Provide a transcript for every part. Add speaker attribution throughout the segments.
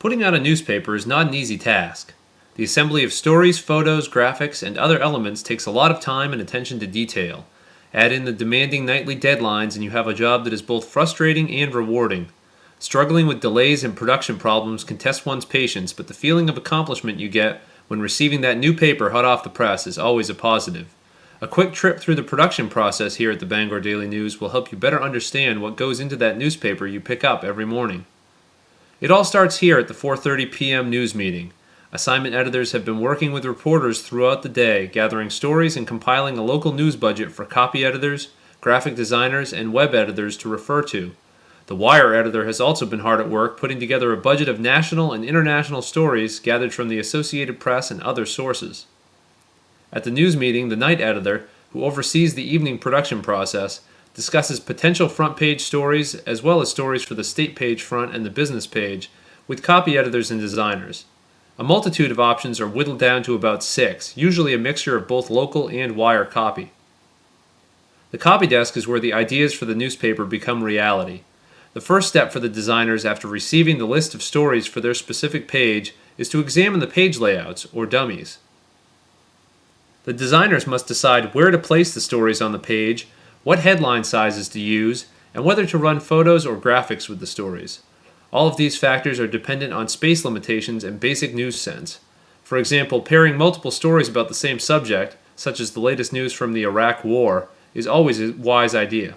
Speaker 1: Putting out a newspaper is not an easy task. The assembly of stories, photos, graphics, and other elements takes a lot of time and attention to detail. Add in the demanding nightly deadlines and you have a job that is both frustrating and rewarding. Struggling with delays and production problems can test one's patience, but the feeling of accomplishment you get when receiving that new paper hot off the press is always a positive. A quick trip through the production process here at the Bangor Daily News will help you better understand what goes into that newspaper you pick up every morning. It all starts here at the 4:30 p.m. news meeting. Assignment editors have been working with reporters throughout the day, gathering stories and compiling a local news budget for copy editors, graphic designers, and web editors to refer to. The Wire editor has also been hard at work putting together a budget of national and international stories gathered from the Associated Press and other sources. At the news meeting, the night editor, who oversees the evening production process, discusses potential front page stories as well as stories for the state page front and the business page with copy editors and designers. A multitude of options are whittled down to about 6, usually a mixture of both local and wire copy. The copy desk is where the ideas for the newspaper become reality. The first step for the designers after receiving the list of stories for their specific page is to examine the page layouts, or dummies. The designers must decide where to place the stories on the page, what headline sizes to use, and whether to run photos or graphics with the stories. All of these factors are dependent on space limitations and basic news sense. For example, pairing multiple stories about the same subject, such as the latest news from the Iraq War, is always a wise idea.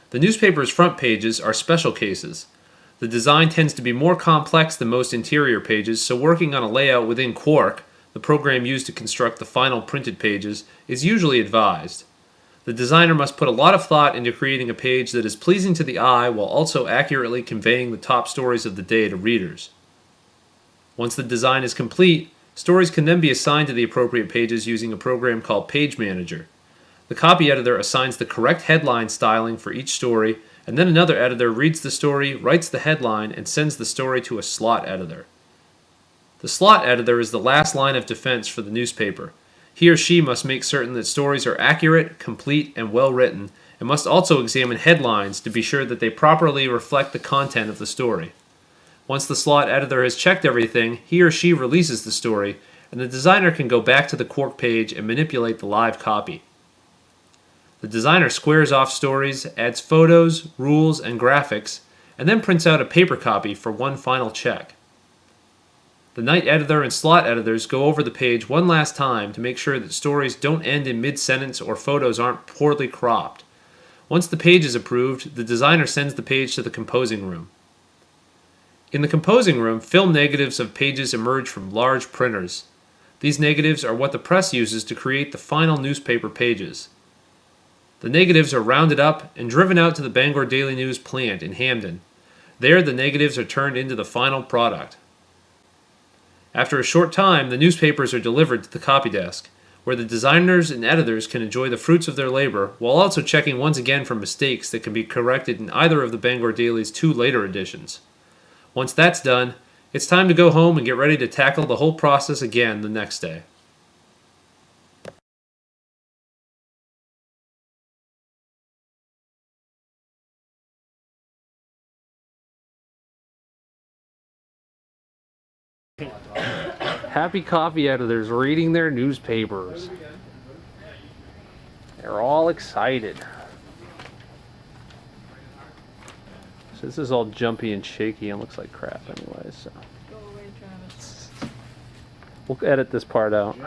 Speaker 1: The newspaper's front pages are special cases. The design tends to be more complex than most interior pages, so working on a layout within Quark, the program used to construct the final printed pages, is usually advised. The designer must put a lot of thought into creating a page that is pleasing to the eye while also accurately conveying the top stories of the day to readers. Once the design is complete, stories can then be assigned to the appropriate pages using a program called Page Manager. The copy editor assigns the correct headline styling for each story, and then another editor reads the story, writes the headline, and sends the story to a slot editor. The slot editor is the last line of defense for the newspaper. He or she must make certain that stories are accurate, complete, and well written, and must also examine headlines to be sure that they properly reflect the content of the story. Once the slot editor has checked everything, he or she releases the story, and the designer can go back to the Quark page and manipulate the live copy. The designer squares off stories, adds photos, rules, and graphics, and then prints out a paper copy for one final check. The night editor and slot editors go over the page one last time to make sure that stories don't end in mid-sentence or photos aren't poorly cropped. Once the page is approved, the designer sends the page to the composing room. In the composing room, film negatives of pages emerge from large printers. These negatives are what the press uses to create the final newspaper pages. The negatives are rounded up and driven out to the Bangor Daily News plant in Hamden. There, the negatives are turned into the final product. After a short time, the newspapers are delivered to the copy desk, where the designers and editors can enjoy the fruits of their labor while also checking once again for mistakes that can be corrected in either of the Bangor Daily's 2 later editions. Once that's done, it's time to go home and get ready to tackle the whole process again the next day. Happy copy editors reading their newspapers. They're all excited. So this is all jumpy and shaky and looks like crap anyway, so.
Speaker 2: Go away, Travis.
Speaker 1: We'll edit this part out.